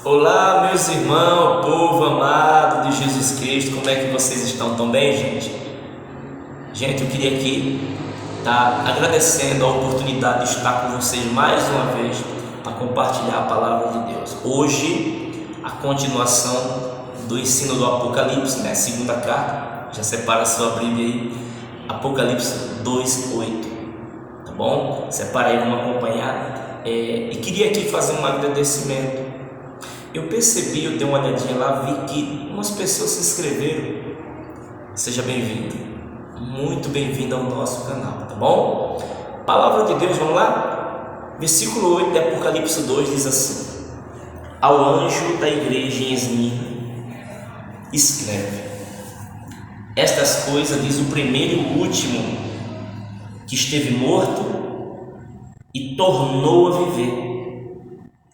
Olá, meus irmãos, povo amado de Jesus Cristo, como é que vocês estão? Tão bem, gente? Gente, eu queria aqui estar agradecendo a oportunidade de estar com vocês mais uma vez para compartilhar a palavra de Deus. Hoje, a continuação do ensino do Apocalipse, né? Segunda carta, já separa a sua Bíblia aí, Apocalipse 2:8, tá bom? Separa aí, vamos acompanhar. E queria aqui fazer um agradecimento. Eu percebi, eu dei uma olhadinha lá, vi que umas pessoas se inscreveram. Seja bem-vindo, muito bem-vindo ao nosso canal, tá bom? Palavra de Deus, vamos lá? Versículo 8 de Apocalipse 2 diz assim: ao anjo da igreja em Esmirna, escreve: estas coisas diz o primeiro e o último, que esteve morto e tornou a viver.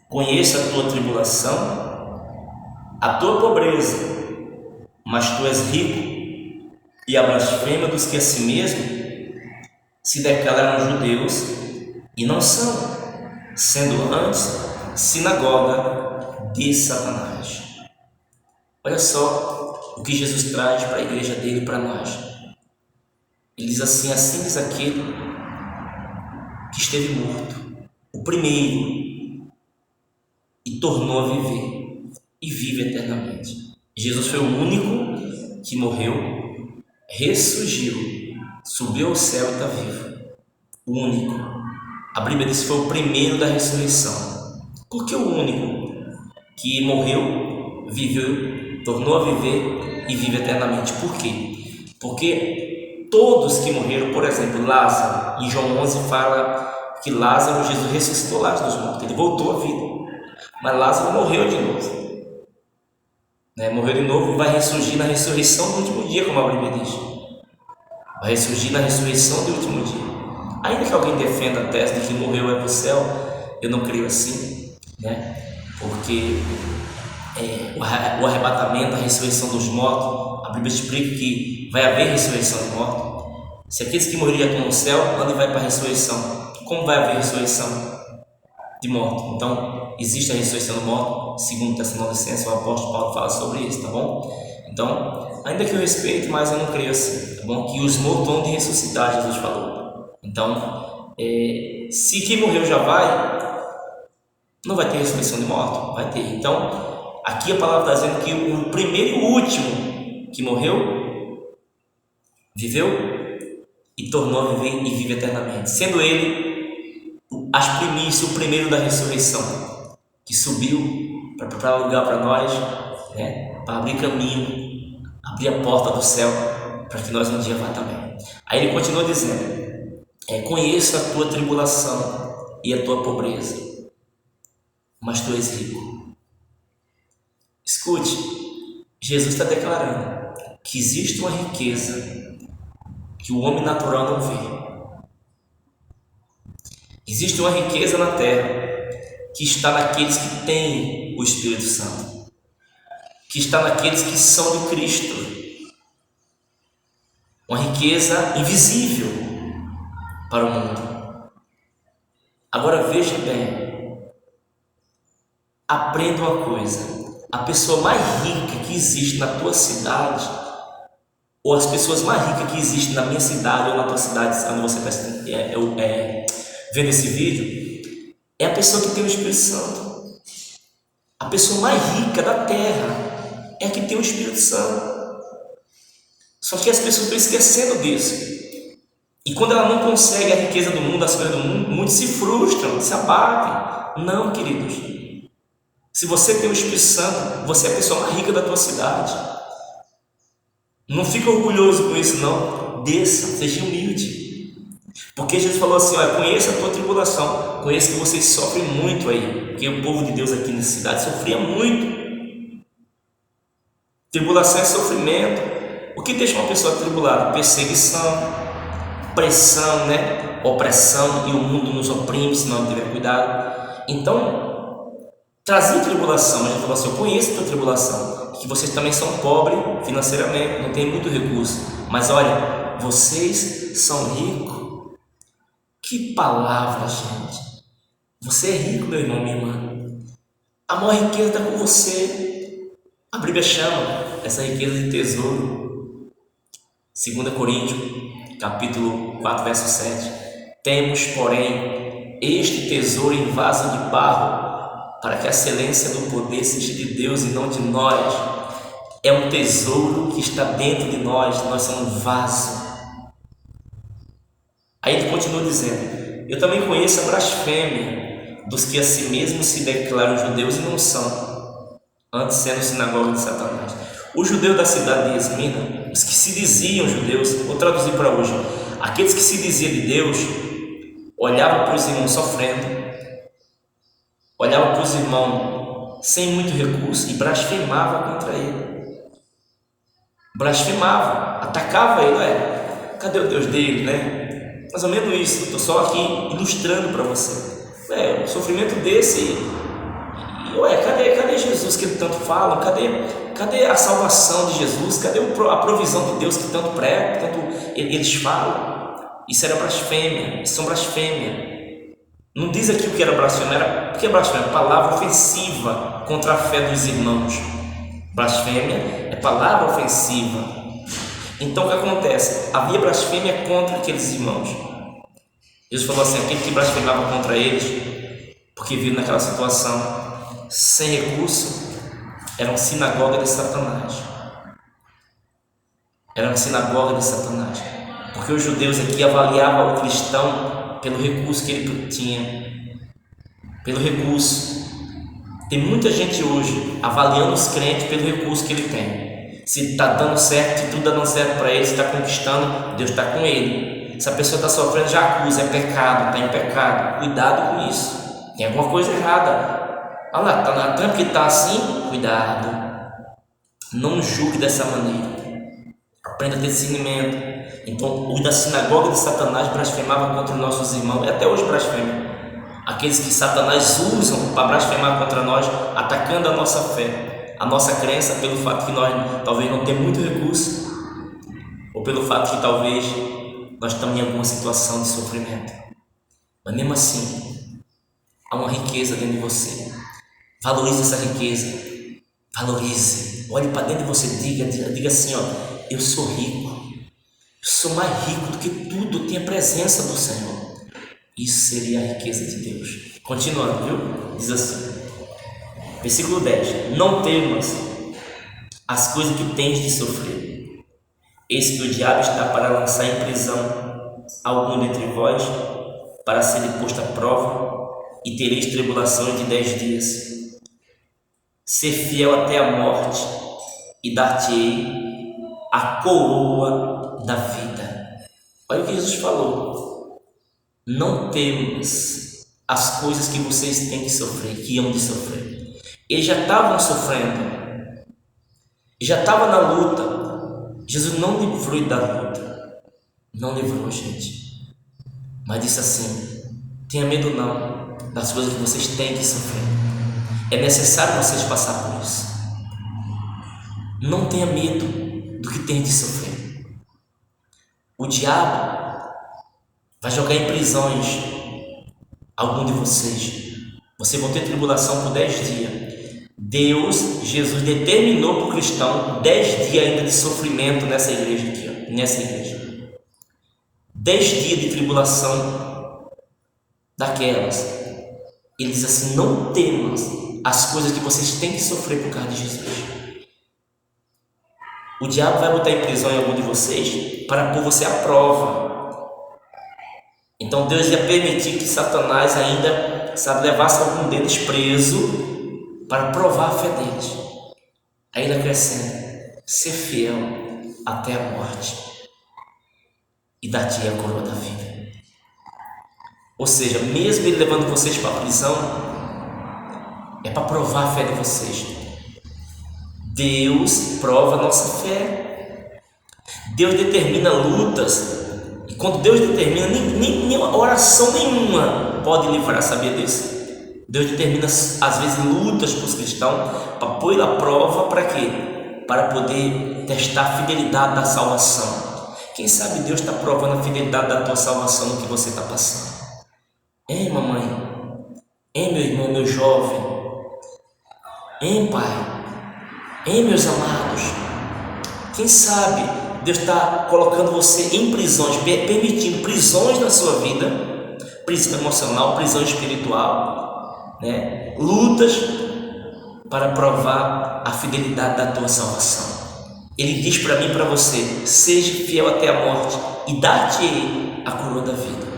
Conheço a tua tribulação, a tua pobreza, mas tu és rico, e a blasfêmia dos que a si mesmo se declaram judeus e não são, sendo antes sinagoga de Satanás. Olha só o que Jesus traz para a igreja dele e para nós. Ele diz assim: assim diz aquele que esteve morto, o primeiro, e tornou a viver e vive eternamente. Jesus foi o único que morreu, ressurgiu, subiu ao céu e está vivo. O único. A Bíblia diz que foi o primeiro da ressurreição. Por que o único? Que morreu, viveu, tornou a viver e vive eternamente. Por quê? Porque todos que morreram, por exemplo, Lázaro, em João 11 fala que Lázaro, Jesus ressuscitou Lázaro dos mortos, ele voltou à vida. Mas Lázaro morreu de novo, morreu de novo e vai ressurgir na ressurreição do último dia, como a Bíblia diz. Vai ressurgir na ressurreição do último dia. Ainda que alguém defenda a tese de que morreu é para o céu, eu não creio assim, porque o arrebatamento, a ressurreição dos mortos, a Bíblia explica que vai haver ressurreição de mortos. Se aqueles que morreram já estão no céu, onde vai para a ressurreição? Como vai haver ressurreição de morto? Então, existe a ressurreição do morto, segundo Tessalonicenses, o apóstolo Paulo fala sobre isso, tá bom? Então, ainda que eu respeite, mas eu não creio assim, tá bom? Que os mortos vão de ressuscitar, Jesus falou. Então, se quem morreu já vai, não vai ter ressurreição de morto? Vai ter. Então, aqui a palavra está dizendo que o primeiro e o último que morreu, viveu e tornou a viver e vive eternamente, sendo ele as primícias, o primeiro da ressurreição, que subiu para preparar lugar para nós, para abrir caminho, abrir a porta do céu, para que nós um dia vá também. Aí ele continua dizendo: conheço a tua tribulação e a tua pobreza, mas tu és rico. Escute, Jesus está declarando que existe uma riqueza que o homem natural não vê. Existe uma riqueza na terra que está naqueles que têm o Espírito Santo, que está naqueles que são de Cristo. Uma riqueza invisível para o mundo. Agora veja bem, aprenda uma coisa: a pessoa mais rica que existe na tua cidade, ou as pessoas mais ricas que existem na minha cidade ou na tua cidade, quando você está vendo esse vídeo, é a pessoa que tem o Espírito Santo. A pessoa mais rica da terra é a que tem o Espírito Santo. Só que as pessoas estão esquecendo disso. E quando ela não consegue a riqueza do mundo, as coisas do mundo, muitos se frustram, se abatem. Não, queridos. Se você tem o Espírito Santo, você é a pessoa mais rica da tua cidade. Não fica orgulhoso com isso, não. Desça, seja humilde. Porque Jesus falou assim: conheça a tua tribulação, conheça que vocês sofrem muito aí, porque o povo de Deus aqui na cidade sofria muito. Tribulação é sofrimento. O que deixa uma pessoa atribulada? Perseguição, pressão, opressão, e o mundo nos oprime se não tiver cuidado. Então, trazia tribulação. Jesus falou assim: eu conheço a tua tribulação, que vocês também são pobres financeiramente, não tem muito recurso, mas olha, vocês são ricos. Que palavra, gente! Você é rico, meu irmão, minha irmã. A maior riqueza está com você. A Bíblia chama essa riqueza de tesouro. 2 Coríntios, capítulo 4, verso 7. Temos, porém, este tesouro em vaso de barro, para que a excelência do poder seja de Deus e não de nós. É um tesouro que está dentro de nós somos um vaso. Aí ele continua dizendo: eu também conheço a blasfêmia dos que a si mesmos se declaram judeus e não são, antes sendo sinagoga de Satanás. Os judeus da cidade de Esmina, os que se diziam judeus, vou traduzir para hoje, aqueles que se diziam de Deus, olhavam para os irmãos sofrendo, olhavam para os irmãos sem muito recurso e blasfemavam contra ele. Blasfemava, atacava ele. Cadê o Deus dele, né? Mais ou menos isso. Estou só aqui ilustrando para você. O sofrimento desse. Cadê Jesus que ele tanto fala? Cadê a salvação de Jesus? Cadê a provisão de Deus que tanto prega, tanto eles falam? Isso era blasfêmia. Isso é blasfêmia. Não diz aqui o que era blasfêmia. O que é blasfêmia? Palavra ofensiva contra a fé dos irmãos. Blasfêmia é palavra ofensiva. Então o que acontece? Havia blasfêmia contra aqueles irmãos. Jesus falou assim: aquele que blasfemava contra eles, porque viu naquela situação sem recurso, era uma sinagoga de Satanás. Era uma sinagoga de Satanás. Porque os judeus aqui avaliavam o cristão pelo recurso que ele tinha. Pelo recurso. Tem muita gente hoje avaliando os crentes pelo recurso que ele tem. Se está dando certo, se tudo está dando certo para ele, se está conquistando, Deus está com ele. Se a pessoa está sofrendo, já acusa, é pecado, está em pecado. Cuidado com isso. Tem alguma coisa errada. Olha lá, está na tampa que está assim, cuidado. Não julgue dessa maneira. Aprenda a ter discernimento. Então, os da sinagoga de Satanás blasfemavam contra os nossos irmãos, e até hoje blasfemam. Aqueles que Satanás usam para blasfemar contra nós, atacando a nossa fé, a nossa crença, pelo fato que nós talvez não temos muito recurso, ou pelo fato que talvez nós estamos em alguma situação de sofrimento. Mas mesmo assim, há uma riqueza dentro de você. Valorize essa riqueza. Valorize. Olhe para dentro de você, diga assim: eu sou rico. Eu sou mais rico do que tudo. Eu tenho a presença do Senhor. Isso seria a riqueza de Deus. Continuando, viu? Diz assim, versículo 10: não temas as coisas que tens de sofrer. Eis que o diabo está para lançar em prisão algum dentre vós, para ser posto à prova, e tereis tribulações de 10 dias. Ser fiel até a morte, e dar-te-ei a coroa da vida. Olha o que Jesus falou. Não temas as coisas que vocês têm que sofrer, que iam de sofrer. Eles já estavam sofrendo, já estavam na luta. Jesus não livrou da luta, não livrou, gente, mas disse assim: tenha medo não das coisas que vocês têm que sofrer. É necessário vocês passar por isso. Não tenha medo do que tem de sofrer. O diabo vai jogar em prisões algum de vocês. Vocês vão ter tribulação por 10 dias. Jesus determinou para o cristão 10 dias ainda de sofrimento nessa igreja aqui, nessa igreja. 10 dias de tribulação daquelas. Ele diz assim: não temas as coisas que vocês têm que sofrer por causa de Jesus. O diabo vai botar em prisão em algum de vocês para pôr você à prova. Então Deus ia permitir que Satanás ainda, levasse algum deles preso para provar a fé deles. Aí ele acrescenta: ser fiel até a morte, e dar-te a coroa da vida. Ou seja, mesmo ele levando vocês para a prisão, é para provar a fé de vocês. Deus prova a nossa fé. Deus determina lutas. E quando Deus determina, nem oração nenhuma pode livrar, sabia disso? Deus determina às vezes lutas para os cristãos, para pôr à prova, para quê? Para poder testar a fidelidade da salvação. Quem sabe Deus está provando a fidelidade da tua salvação no que você está passando. Ei, mamãe, ei, meu irmão, meu jovem, Hein, Pai? Hein, meus amados? Quem sabe Deus está colocando você em prisões, permitindo prisões na sua vida, prisão emocional, prisão espiritual, né? Lutas para provar a fidelidade da tua salvação. Ele diz para mim e para você: seja fiel até a morte e dar-te-ei a coroa da vida.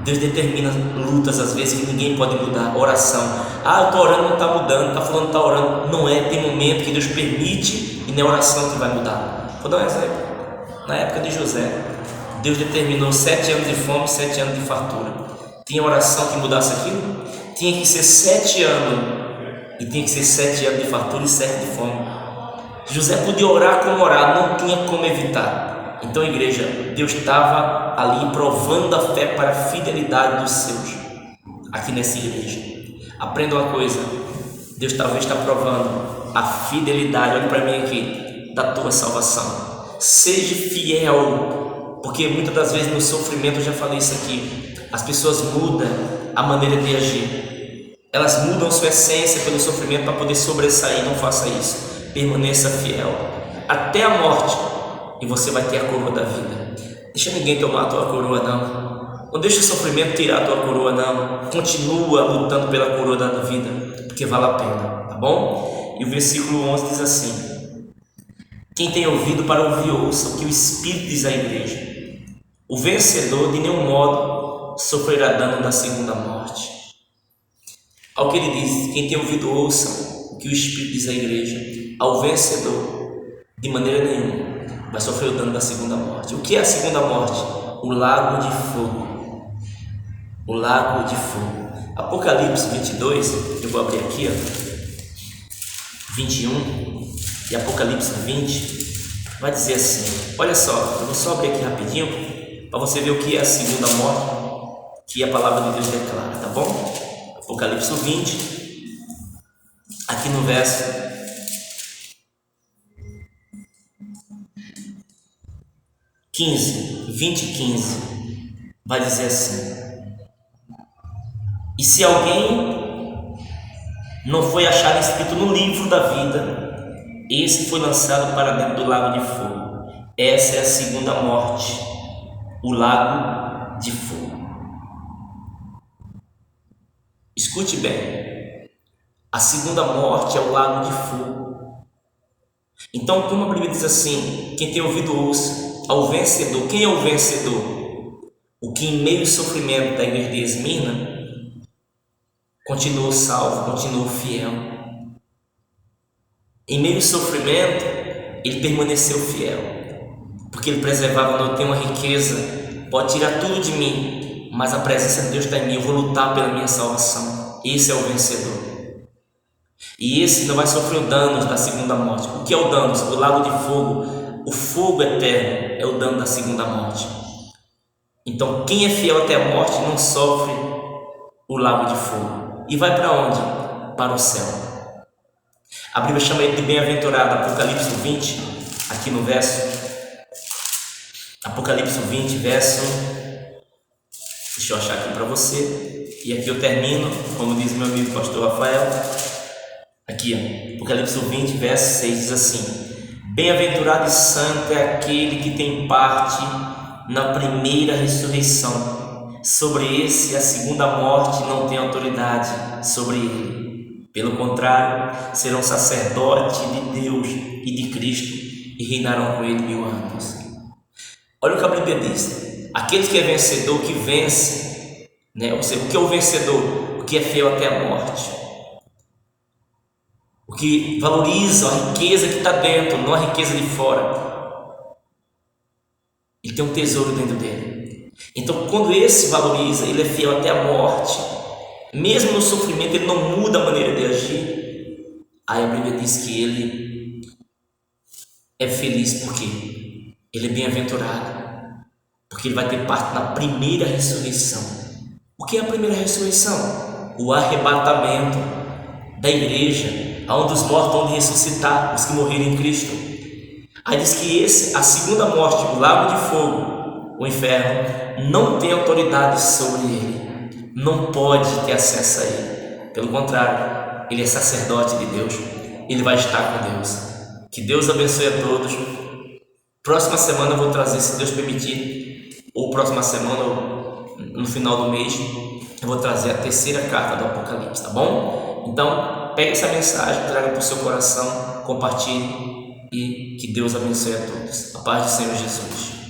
Deus determina lutas às vezes que ninguém pode mudar. Oração: eu estou orando, não está mudando, está falando que está orando. Não é, tem momento que Deus permite e não é oração que vai mudar. Vou dar um exemplo. Na época de José, Deus determinou 7 anos de fome e 7 anos de fartura. Tinha oração que mudasse aquilo? Tinha que ser 7 anos, e tinha que ser 7 anos de fartura e 7 de fome. José podia orar como orar, não tinha como evitar. Então, igreja, Deus estava ali provando a fé para a fidelidade dos seus, aqui nessa igreja. Aprenda uma coisa: Deus talvez está provando a fidelidade, olha para mim aqui, da tua salvação. Seja fiel, porque muitas das vezes no sofrimento, eu já falei isso aqui, as pessoas mudam a maneira de agir, elas mudam sua essência pelo sofrimento para poder sobressair. Não faça isso. Permaneça fiel até a morte e você vai ter a coroa da vida. Deixa ninguém tomar a tua coroa, não. Não deixa o sofrimento tirar a tua coroa, não. Continua lutando pela coroa da vida, porque vale a pena, tá bom? E o versículo 11 diz assim: quem tem ouvido para ouvir, ouça o que o Espírito diz à igreja. O vencedor de nenhum modo sofrerá dano da segunda morte. Ao que ele diz: quem tem ouvido, ouça o que o Espírito diz à igreja. Ao vencedor, de maneira nenhuma, vai sofrer o dano da segunda morte. O que é a segunda morte? O lago de fogo. O lago de fogo. Apocalipse 22, eu vou abrir aqui, 21, e Apocalipse 20, vai dizer assim, olha só, eu vou só abrir aqui rapidinho, para você ver o que é a segunda morte, que a palavra de Deus declara, tá bom? Apocalipse 20, aqui no verso 20 e 15, vai dizer assim: e se alguém não foi achado escrito no livro da vida, esse foi lançado para dentro do lago de fogo. Essa é a segunda morte, o lago de fogo. Escute bem, a segunda morte é o lago de fogo. Então, como a Bíblia diz assim, quem tem ouvido ouça. Ao vencedor, quem é o vencedor? O que em meio ao sofrimento da igreja de Esmirna continuou salvo, continuou fiel. Em meio ao sofrimento, ele permaneceu fiel, porque ele preservava: não, eu tenho uma riqueza, pode tirar tudo de mim, mas a presença de Deus está em mim, eu vou lutar pela minha salvação. Esse é o vencedor. E esse não vai sofrer o dano da segunda morte. O que é o dano? O lago de fogo. O fogo eterno é o dano da segunda morte. Então, quem é fiel até a morte não sofre o lago de fogo. E vai para onde? Para o céu. A Bíblia chama ele de bem-aventurado. Apocalipse 20, aqui no verso. Apocalipse 20, verso. Deixa eu achar aqui para você. E aqui eu termino, como diz meu amigo pastor Rafael. Aqui, Apocalipse 20, verso 6 diz assim: bem-aventurado e santo é aquele que tem parte na primeira ressurreição. Sobre esse, a segunda morte não tem autoridade sobre ele. Pelo contrário, serão sacerdotes de Deus e de Cristo e reinarão com ele 1000 anos. Olha o que a Bíblia diz: aquele que é vencedor, que vence, né? Ou seja, o que é o vencedor? O que é fiel até a morte. O que valoriza a riqueza que está dentro, não a riqueza de fora. Ele tem um tesouro dentro dele. Então, quando esse valoriza, ele é fiel até a morte. Mesmo no sofrimento, ele não muda a maneira de agir. Aí a Bíblia diz que ele é feliz porque ele é bem-aventurado, porque ele vai ter parte na primeira ressurreição. O que é a primeira ressurreição? O arrebatamento da igreja, onde os mortos vão ressuscitar, os que morreram em Cristo. Aí diz que a segunda morte, o lago de fogo, o inferno, não tem autoridade sobre ele, não pode ter acesso a ele. Pelo contrário, ele é sacerdote de Deus, ele vai estar com Deus. Que Deus abençoe a todos. Próxima semana eu vou trazer, se Deus permitir, ou próxima semana, ou no final do mês, eu vou trazer a terceira carta do Apocalipse, tá bom? Então, pegue essa mensagem, traga para o seu coração, compartilhe e que Deus abençoe a todos. A paz do Senhor Jesus.